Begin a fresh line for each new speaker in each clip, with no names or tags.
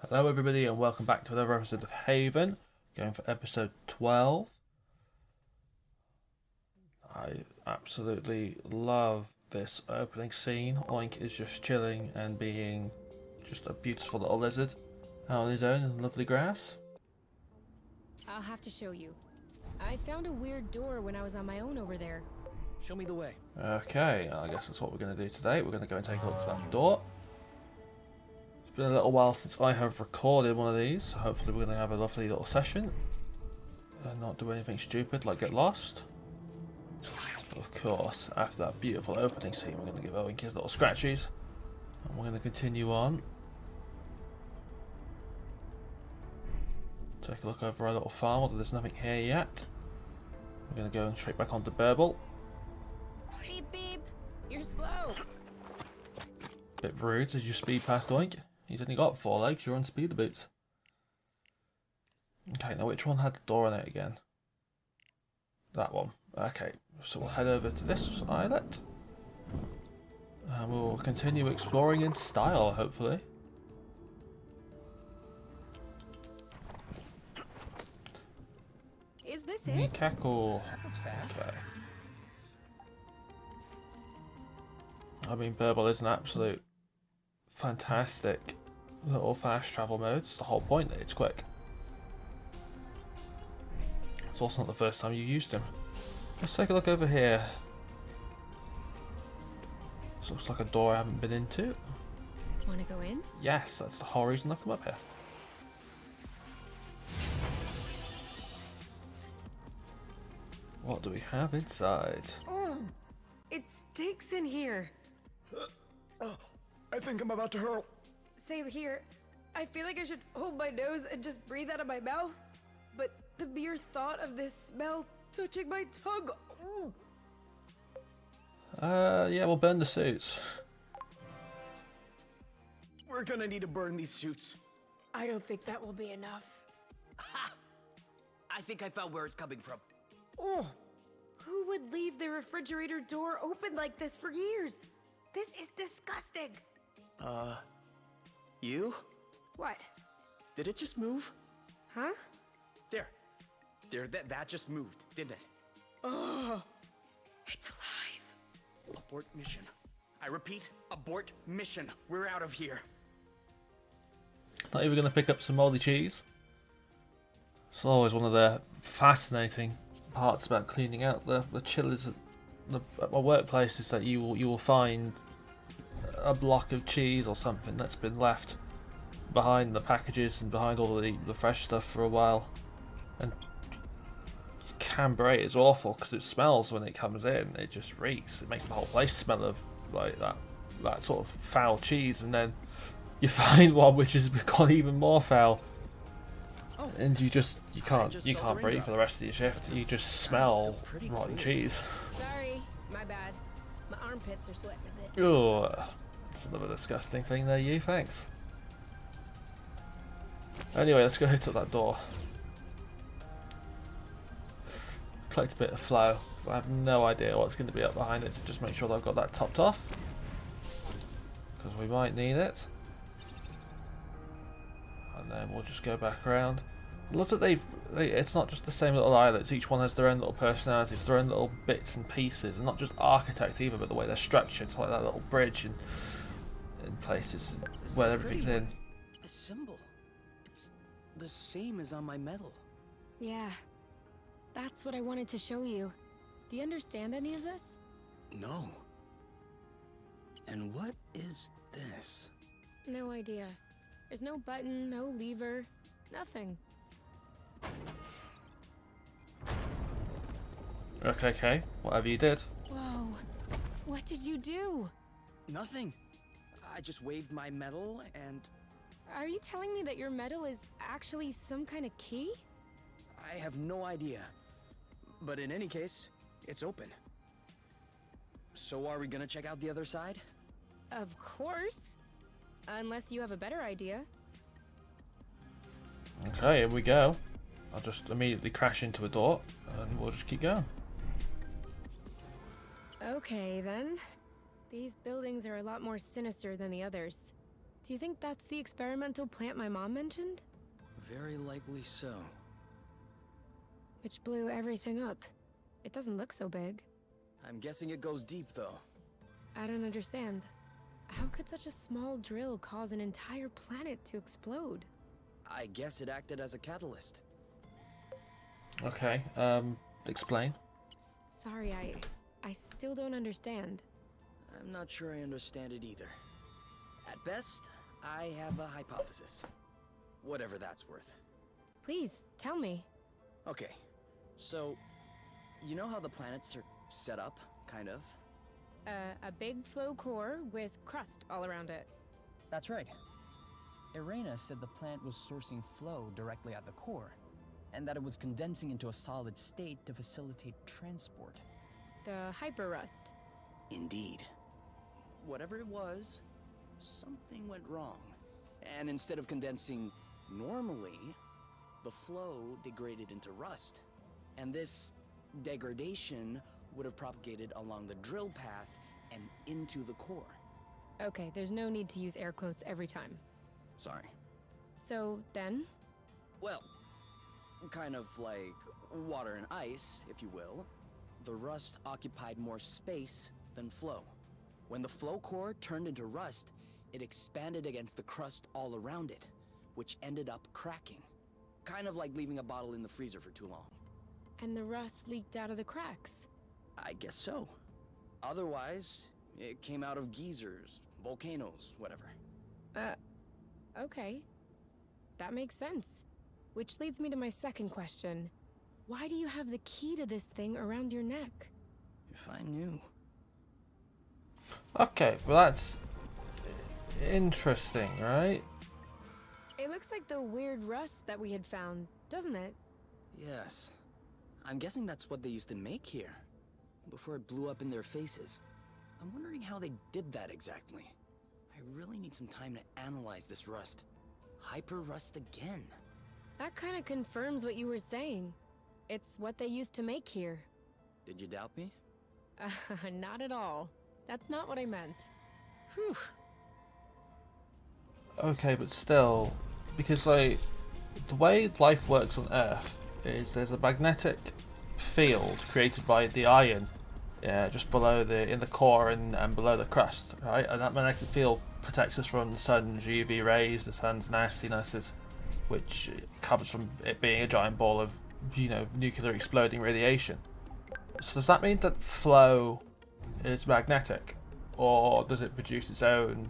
Hello everybody and welcome back to another episode of Haven, going for episode 12. I absolutely love this opening scene. Oink is just chilling and being just a beautiful little lizard out on his own in lovely grass.
I'll have to show you. I found a weird door when I was on my own over there.
Show me the way.
Okay, I guess that's what we're going to do today. We're going to go and take a look for that door. It's been a little while since I have recorded one of these, so hopefully we're going to have a lovely little session and not do anything stupid like get lost. But of course, after that beautiful opening scene, we're going to give Owen his little scratchies and we're going to continue on. Take a look over our little farm, although there's nothing here yet. We're going to go straight back onto Burble.
Beep beep! You're slow!
Bit rude as you speed past Oink. He's only got 4 legs, you're on speeder boots. Okay, now which one had the door on it again? That one. Okay, so we'll head over to this islet. And we'll continue exploring in style, hopefully.
Is this it?
Cackle.
That's fast.
Okay. I mean, Burble is an absolute fantastic little fast travel mode. It's the whole point that it's quick. It's also not the first time you used him. Let's take a look over here. This looks like a door I haven't been into.
Wanna go in?
Yes, that's the whole reason I come up here. What do we have inside?
It stinks in here.
I think I'm about to hurl.
Same here. I feel like I should hold my nose and just breathe out of my mouth, but the mere thought of this smell touching my tongue.
Yeah, we'll burn the suits.
We're gonna need to burn these suits.
I don't think that will be enough.
I think I found where it's coming from.
Oh, who would leave the refrigerator door open like this for years? This is disgusting.
You?
What?
Did it just move?
Huh?
There. That just moved, didn't it?
Oh, it's alive.
Abort mission. I repeat, abort mission. We're out of here.
Not even going to pick up some moldy cheese. It's always one of the fascinating parts about cleaning out the chillers at my workplace is that you will find a block of cheese or something that's been left behind the packages and behind all the fresh stuff for a while. And Cambrai is awful because it smells when it comes in. It just reeks. It makes the whole place smell of like that sort of foul cheese. And then you find one which has gone even more foul. And you can't breathe for the rest of your shift. You just smell rotten cheese.
Sorry, my bad. My armpits are sweating a bit.
Oh, that's another disgusting thing there, you. Thanks. Anyway, let's go hit up that door. Collect a bit of flow. I have no idea what's going to be up behind it, so just make sure that I've got that topped off. Because we might need it. And then we'll just go back around. I love that it's not just the same little islets, each one has their own little personalities, their own little bits and pieces, and not just architect either, but the way they're structured, like that little bridge in places where everything's in.
The symbol. It's the same as on my medal.
Yeah. That's what I wanted to show you. Do you understand any of this?
No. And what is this?
No idea. There's no button, no lever, nothing.
Okay, whatever you did.
Whoa. What did you do?
Nothing. I just waved my medal and
Are you telling me that your medal is actually some kind of key?
I have no idea. But in any case, it's open. So are we gonna check out the other side?
Of course. Unless you have a better idea.
Okay, here we go. I'll just immediately crash into a door and we'll just keep going.
Okay, then. These buildings are a lot more sinister than the others. Do you think that's the experimental plant my mom mentioned?
Very likely so.
Which blew everything up. It doesn't look so big.
I'm guessing it goes deep, though.
I don't understand. How could such a small drill cause an entire planet to explode?
I guess it acted as a catalyst.
Okay, explain.
Sorry, I still don't understand.
I'm not sure I understand it either. At best, I have a hypothesis. Whatever that's worth.
Please, tell me.
Okay, so, you know how the planets are set up, kind of?
A big flow core with crust all around it.
That's right. Irena said the plant was sourcing flow directly at the core, and that it was condensing into a solid state to facilitate transport.
The hyperrust.
Indeed. Whatever it was, something went wrong. And instead of condensing normally, the flow degraded into rust. And this degradation would have propagated along the drill path and into the core.
Okay, there's no need to use air quotes every time.
Sorry.
So, then?
Well, kind of like water and ice, if you will. The rust occupied more space than flow. When the flow core turned into rust, it expanded against the crust all around it, which ended up cracking. Kind of like leaving a bottle in the freezer for too long.
And the rust leaked out of the cracks.
I guess so. Otherwise, it came out of geysers, volcanoes, whatever.
Okay. That makes sense. Which leads me to my second question. Why do you have the key to this thing around your neck?
If I knew.
Okay, well that's interesting, right?
It looks like the weird rust that we had found, doesn't it?
Yes. I'm guessing that's what they used to make here, before it blew up in their faces. I'm wondering how they did that exactly. I really need some time to analyze this rust. Hyper rust again.
That kind of confirms what you were saying. It's what they used to make here.
Did you doubt me?
Not at all. That's not what I meant.
Whew.
Okay, but still, because like the way life works on Earth is there's a magnetic field created by the iron, just below in the core and below the crust, right? And that magnetic field protects us from the sun's UV rays, the sun's nastinesses, which comes from it being a giant ball of, nuclear exploding radiation. So does that mean that flow is magnetic, or does it produce its own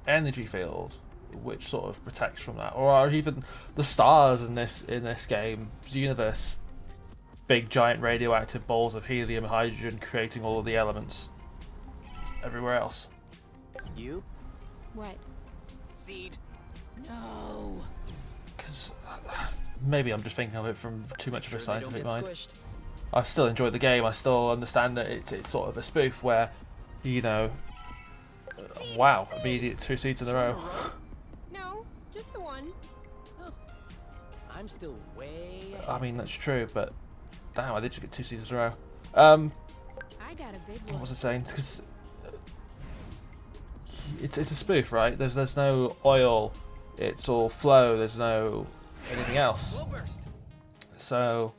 energy field which sort of protects from that? Or are even the stars in this game's universe big giant radioactive balls of helium and hydrogen creating all of the elements everywhere else?
You?
What?
Seed.
No.
Because maybe I'm just thinking of it from too much of a
Sure they don't
scientific
get
mind.
squished.
I still enjoy the game. I still understand that it's sort of a spoof where, wow, immediate 2 seeds in a row.
No, just the one.
I'm still way ahead.
I mean, that's true, but damn, I did just get 2 seeds in a row.
I got a big one.
What was I saying? Because it's a spoof, right? There's no oil. It's all flow. There's no anything else.
Slow burst.
So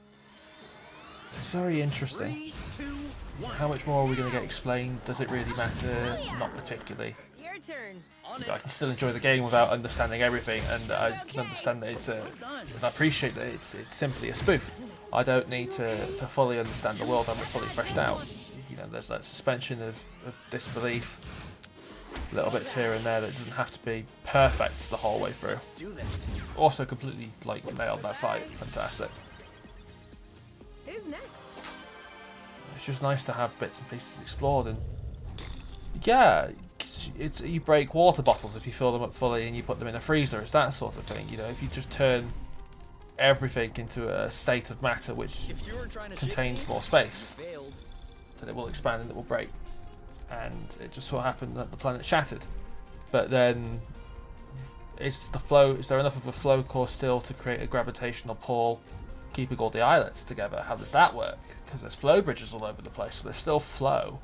it's very interesting.
3, 2, 1.
How much more are we going to get explained? Does it really matter? Not particularly.
Your turn.
On it.
I can still enjoy the game without understanding everything, and I can understand that and I appreciate that it's simply a spoof. I don't need to fully understand the world. I'm fully fleshed out. There's that suspension of disbelief, little bits here and there that doesn't have to be perfect the whole way through.
Let's do this.
Also completely nailed that fight. Fantastic.
Who's next?
It's just nice to have bits and pieces explored, and yeah, you break water bottles if you fill them up fully and you put them in a freezer. It's that sort of thing. If you just turn everything into a state of matter which
If you were trying to
contains
ship me,
more space,
you failed.
then it will expand and it will break. And it just so happened that the planet shattered. But then, is there enough of a flow core still to create a gravitational pull, keeping all the islets together? How does that work? Because there's flow bridges all over the place, so there's still flow.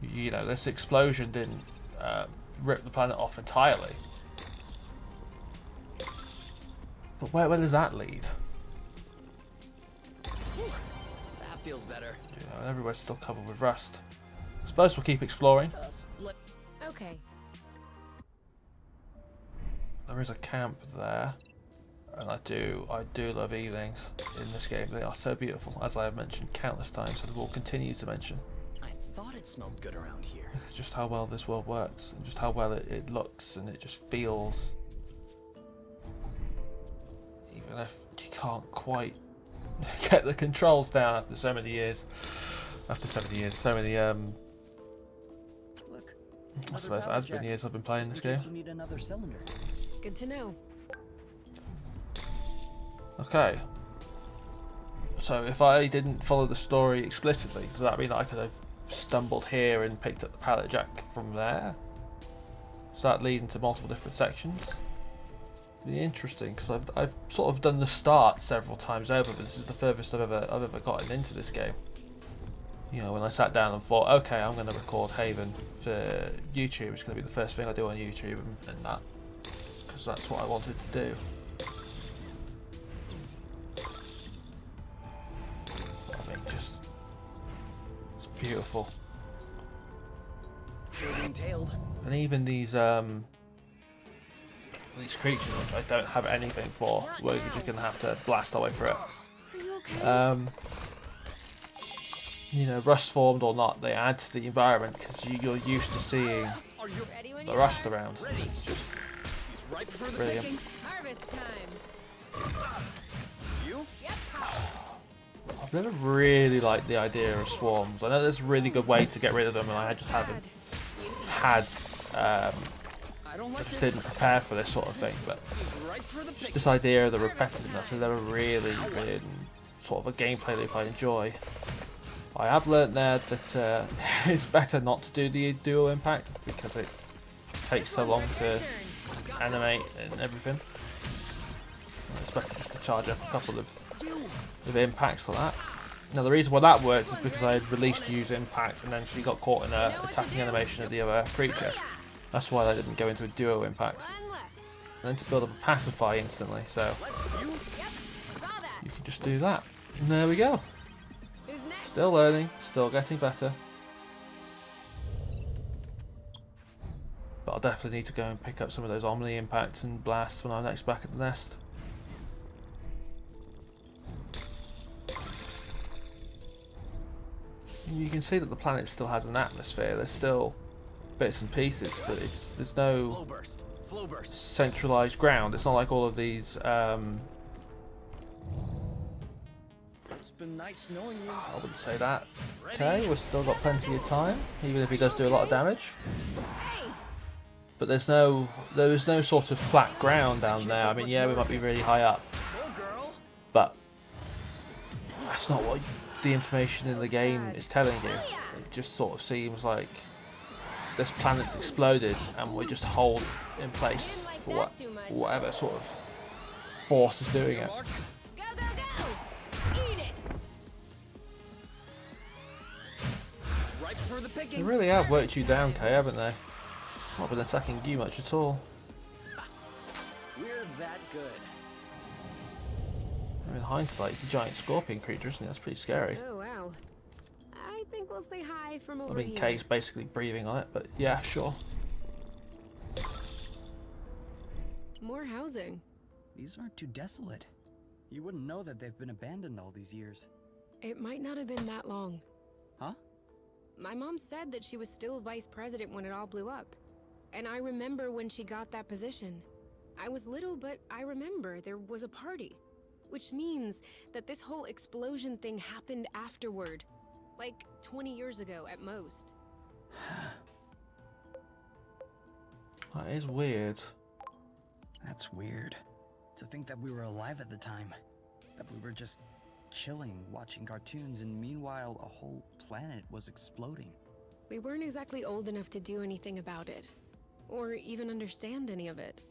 This explosion didn't rip the planet off entirely. But where does that lead?
That feels better.
You know, everywhere's still covered with rust. I suppose we'll keep exploring.
Okay.
There is a camp there, and I do love evenings in this game. They are so beautiful, as I have mentioned countless times, and will continue to mention.
I thought it smelled good around here.
It's just how well this world works, and just how well it looks, and it just feels. Even if you can't quite get the controls down after so many years. So many
Look,
I suppose it has been years I've been playing this game.
You need another cylinder.
Good to know.
Okay. So if I didn't follow the story explicitly, does that mean that I could have stumbled here and picked up the pallet jack from there? Does that lead into multiple different sections? Be interesting, because I've sort of done the start several times over, but this is the furthest I've ever gotten into this game. You know, when I sat down and thought, okay, I'm going to record Haven for YouTube. It's going to be the first thing I do on YouTube, and that, because that's what I wanted to do. I mean, just it's beautiful.
Tailed.
And even these creatures, which I don't have anything for, we're just going to have to blast our way through it.
Are you okay?
You know, rust formed or not, they add to the environment because you're used to seeing
Ready when
the
you
rust
are.
around. It's just
He's ripe for the
brilliant.
picking.
Harvest time.
You?
Yep.
I've never really liked the idea of swarms. I know there's a really good way to get rid of them, and I just haven't had.
I don't
I
like
just
this.
didn't prepare for this sort of thing. But
He's ripe for the
just
picking.
this idea of the repetitiveness has never really been sort of a gameplay loop I enjoy. I have learnt there that it's better not to do the dual impact because it takes so long to animate and everything. It's better just to charge up a couple of impacts like that. Now the reason why that works is because I had released use impact and then she got caught in a attacking animation of the other creature. That's why I didn't go into a duo impact.
One left.
And then to build up a pacify instantly, so
Yep. Saw that.
you can just do that. And there we go.
Who's next?
Still learning, still getting better. But I'll definitely need to go and pick up some of those Omni impacts and blasts when I'm next back at the nest. You can see that the planet still has an atmosphere. There's still bits and pieces, but there's no
Flow burst. Flow burst.
centralized ground. It's not like all of these.
It's been nice knowing you.
I wouldn't say that. Okay, we've still got plenty of time, even if he does do a lot of damage.
Hey.
But there is no sort of flat ground down there. I mean, yeah, we might be really high up,
Go, girl.
but that's not what the information in the game is telling you. It just sort of seems like this planet's exploded and we're just hold in place for whatever sort of force is doing it.
Mark.
Go, go, go. Eat it.
Ripe for the
They
picking.
really have worked you down, Kay, haven't they? Not been attacking you much at all.
We're that good.
In hindsight, it's a giant scorpion creature, isn't it? That's pretty scary.
Oh wow. I think we'll say hi from over
I mean,
here.
Kay's basically breathing on it, but yeah, sure.
More housing.
These aren't too desolate. You wouldn't know that they've been abandoned all these years.
It might not have been that long.
Huh?
My mom said that she was still vice president when it all blew up. And I remember when she got that position. I was little, but I remember there was a party. Which means that this whole explosion thing happened afterward. Like 20 years ago at most.
That is weird.
That's weird. To think that we were alive at the time. That we were just chilling, watching cartoons, and meanwhile a whole planet was exploding.
We weren't exactly old enough to do anything about it. Or even understand any of it.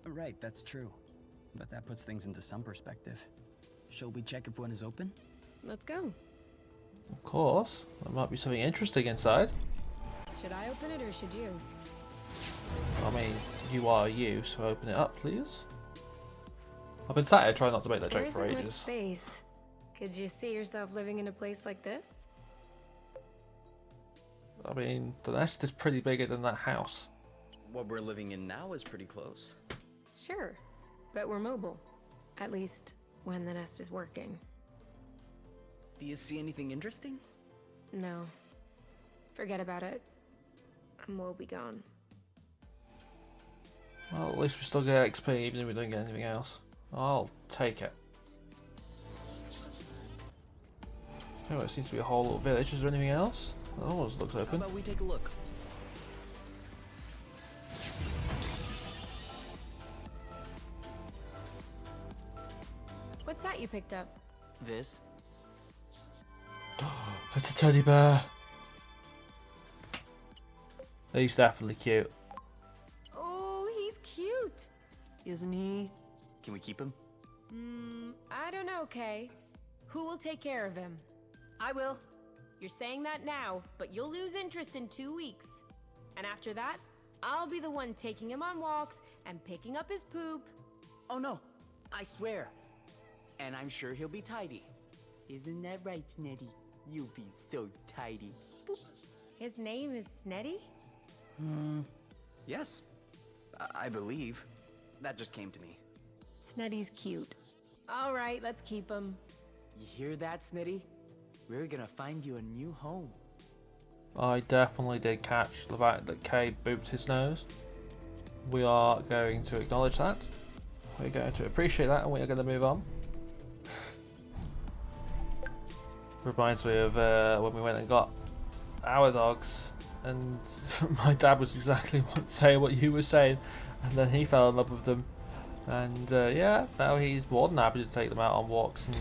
Right, that's true. But that puts things into some perspective. Shall we check if one is open?
Let's go.
Of course. There might be something interesting inside.
Should I open it or should you?
I mean, you are you, so open it up, please. I've been sat here trying not to make that
There
joke for
isn't much
ages.
space. Could you see yourself living in a place like this?
I mean, the nest is pretty bigger than that house.
What we're living in now is pretty close.
Sure, but we're mobile. At least when the nest is working.
Do you see anything interesting?
No. Forget about it. I'm woe begone.
Well, at least we still get XP even if we don't get anything else. I'll take it. Okay, well, it seems to be a whole little village. Is there anything else? It almost looks
How
open.
about we take a look?
What's that you picked up?
This?
It's a teddy bear. He's definitely cute.
Oh, he's cute.
Isn't he? Can we keep him?
I don't know, Kay. Who will take care of him?
I will.
You're saying that now, but you'll lose interest in 2 weeks. And after that, I'll be the one taking him on walks and picking up his poop.
Oh no, I swear. And I'm sure he'll be tidy. Isn't that right, Snetty? You'll be so tidy. Boop.
His name is Snetty?
Yes. I believe. That just came to me.
Snetty's cute. All right, let's keep him.
You hear that, Snetty? We're gonna find you a new home.
I definitely did catch the fact that Kay booped his nose. We are going to acknowledge that. We're going to appreciate that, and we are going to move on. Reminds me of when we went and got our dogs, and my dad was exactly saying what you were saying, and then he fell in love with them. And yeah, now he's more than happy to take them out on walks and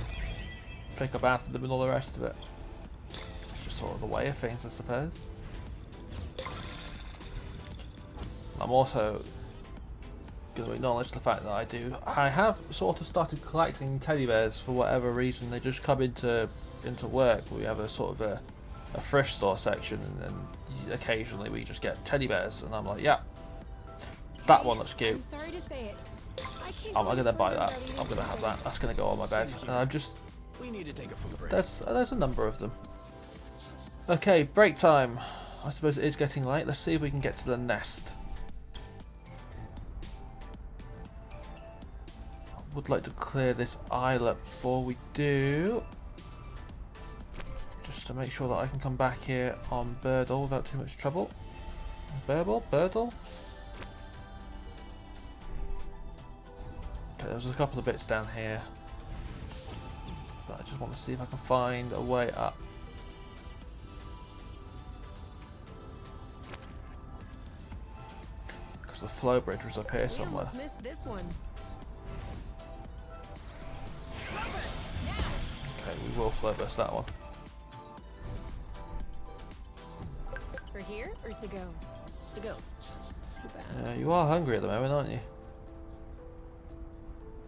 pick up after them and all the rest of it. It's just sort of the way of things, I suppose. I'm also going to acknowledge the fact that I have sort of started collecting teddy bears for whatever reason. They just come into work. We have a sort of a thrift store section, and occasionally we just get teddy bears, and I'm like, yeah, that one looks cute.
I'm sorry to say it. I can't
I'm
go
gonna buy
further
that.
without eating
I'm gonna have
something.
that. That's gonna go on my bed. And I'm just
We need to take a food break.
there's a number of them. Okay, break time. I suppose it is getting late. Let's see if we can get to the nest. I would like to clear this islet before we do, just to make sure that I can come back here on Birdle without too much trouble. Birdle? Okay, there's a couple of bits down here, but I just want to see if I can find a way up. Because the flow bridge was up here
We
somewhere.
almost missed this one.
Okay, we will flow burst that one.
For here or to go?
To go.
Too bad.
You are hungry at the moment, aren't you?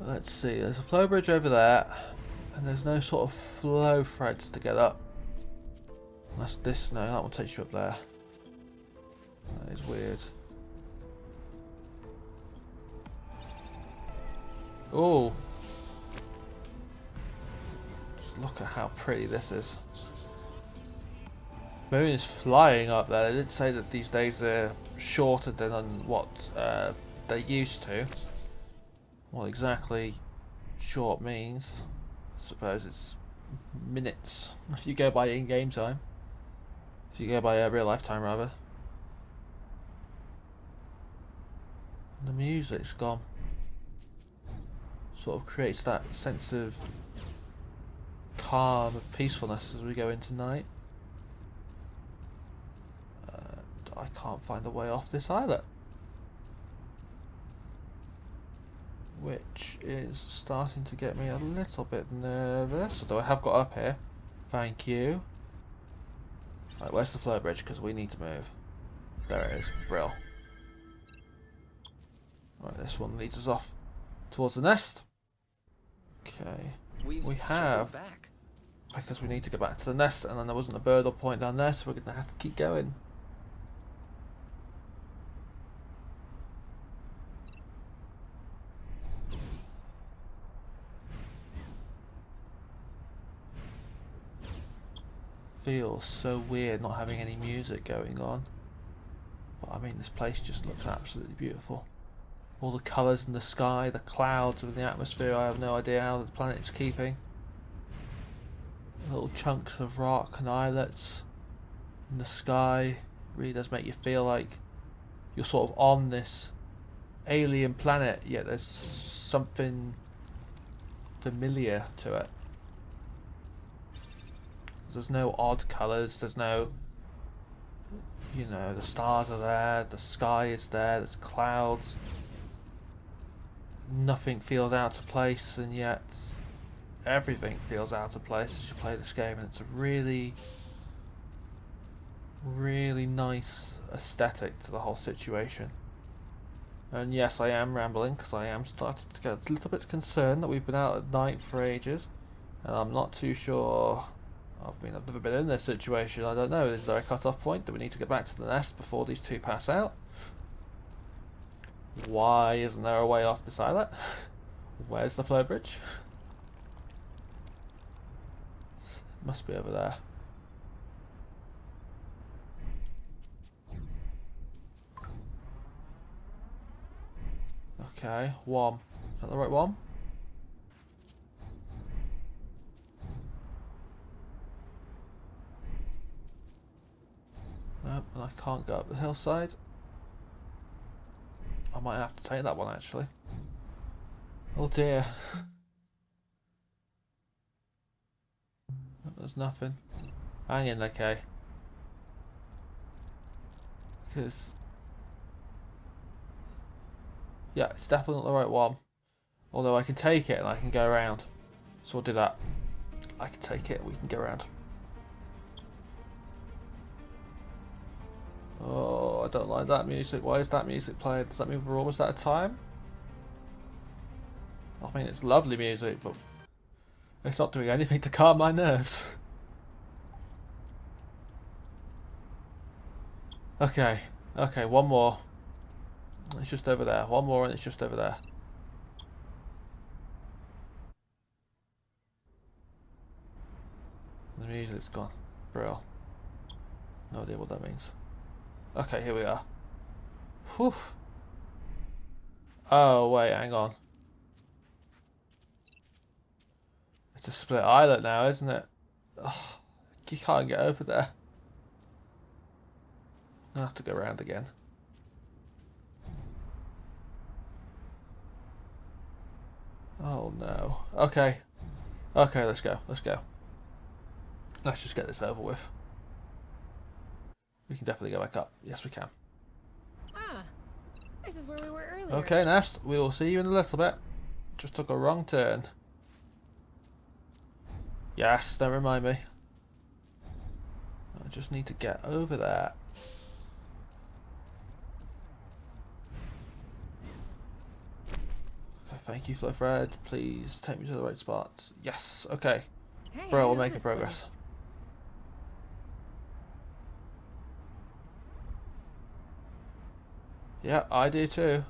Let's see, there's a flow bridge over there, and there's no sort of flow threads to get up. Unless this, no, that one takes you up there. That is weird. Oh! Just look at how pretty this is. Moon is flying up there. They did say that these days are shorter than on what they used to. What exactly short means, I suppose it's minutes if you go by in-game time. If you go by real life time, rather. The music's gone. Sort of creates that sense of calm, of peacefulness as we go into night. I can't find a way off this islet, which is starting to get me a little bit nervous. Although I have got up here. Thank you. Right, where's the flow bridge? Because we need to move. There it is. Brill. Right, this one leads us off towards the nest. Okay.
We
have.
back.
Because we need to go back to the nest, and then there wasn't a bird or point down there, so we're going to have to keep going. feels so weird not having any music going on. But I mean, this place just looks absolutely beautiful. All the colours in the sky, the clouds in the atmosphere, I have no idea how the planet is keeping. Little chunks of rock and islets in the sky really does make you feel like you're sort of on this alien planet, yet there's something familiar to it. There's no odd colours, there's no, you know, the stars are there, the sky is there, there's clouds. Nothing feels out of place, and yet everything feels out of place as you play this game, and it's a really, really nice aesthetic to the whole situation. And yes, I am rambling because I am starting to get a little bit concerned that we've been out at night for ages, and I'm not too sure. I mean, I've never been in this situation. I don't know. Is there a cut-off point? Do we need to get back to the nest before these two pass out? Why isn't there a way off this islet? Where's the flow bridge? It must be over there. Okay, one. Is that the right one? Nope, and I can't go up the hillside. I might have to take that one actually. Oh dear. There's nothing. Hang in, okay. Because yeah, it's definitely not the right one. Although I can take it and I can go around. So we'll do that. I can take it and we can go around. Oh, I don't like that music. Why is that music playing? Does that mean we're almost out of time? I mean, it's lovely music, but it's not doing anything to calm my nerves. Okay, okay, one more. It's just over there. One more and it's just over there. The music's gone. Brill. No idea what that means. Okay, here we are. Whew. Oh, wait, hang on. It's a split islet now, isn't it? Oh, you can't get over there. I'll have to go around again. Oh no. Okay. Okay, let's go. Let's go. Let's just get this over with. We can definitely go back up. Yes, we can.
Ah, this is where we were earlier.
Okay, Nest. We will see you in a little bit. Just took a wrong turn. Yes, don't remind me. I just need to get over there. Okay, thank you, Flowfred. Please take me to the right spot. Yes, okay.
Hey,
Bro,
I
we're
know
making
this
progress.
place.
Yeah, I do too.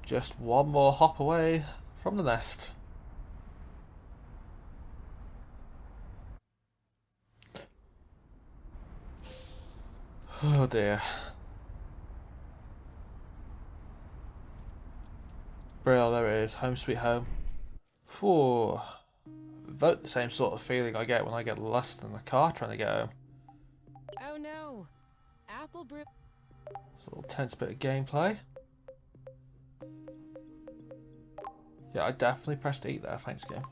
Just one more hop away from the nest. Oh dear. Brill, there it is. Home sweet home. Whew. About the same sort of feeling I get when I get lost in the car trying to get home.
Oh no, apple brew.
It's a little tense bit of gameplay. Yeah, I definitely pressed eat there. Thanks, game.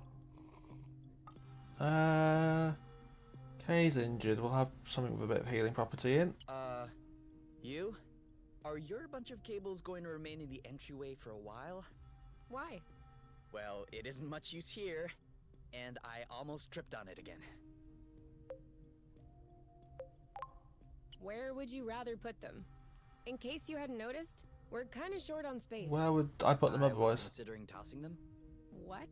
Kay's injured. We'll have something with a bit of healing property in.
You? Are your bunch of cables going to remain in the entryway for a while?
Why?
Well, it isn't much use here, and I almost tripped on it again.
Where would you rather put them? In case you hadn't noticed, we're kind of short on space.
Where would I put them
I was
otherwise?
considering tossing them.
What?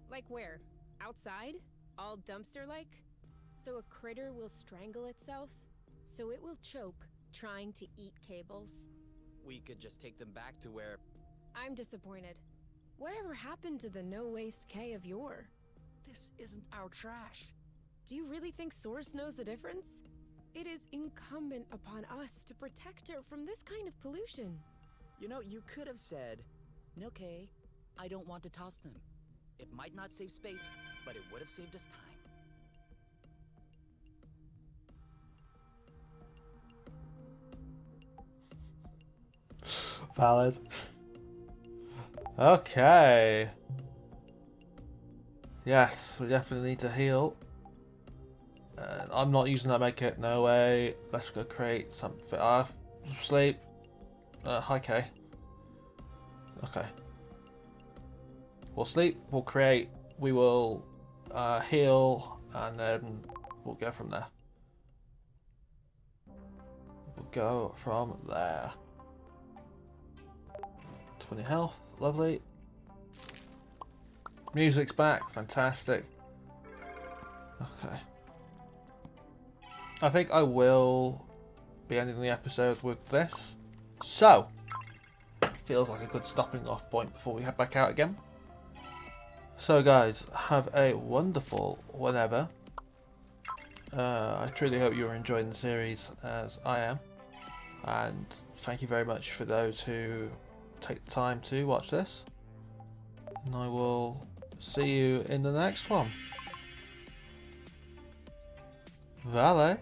Like where? Outside? All dumpster-like? So a critter will strangle itself? So it will choke trying to eat cables?
We could just take them back to where...
I'm disappointed. Whatever happened to the no-waste K of yore?
This isn't our trash.
Do you really think Source knows the difference? It is incumbent upon us to protect her from this kind of pollution.
You know, you could have said, okay, I don't want to toss them. It might not save space, but it would have saved us time.
Valid. Okay. Yes, we definitely need to heal. I'm not using that medkit, no way. Let's go create something. Sleep. Hi Kay. Okay. We'll sleep, we'll create, we will heal, and then we'll go from there. We'll go from there. 20 health, lovely. Music's back, fantastic. Okay. I think I will be ending the episode with this. So, feels like a good stopping off point before we head back out again. So guys, have a wonderful whenever. I truly hope you're enjoying the series as I am. And thank you very much for those who take the time to watch this. And I will see you in the next one. Vale.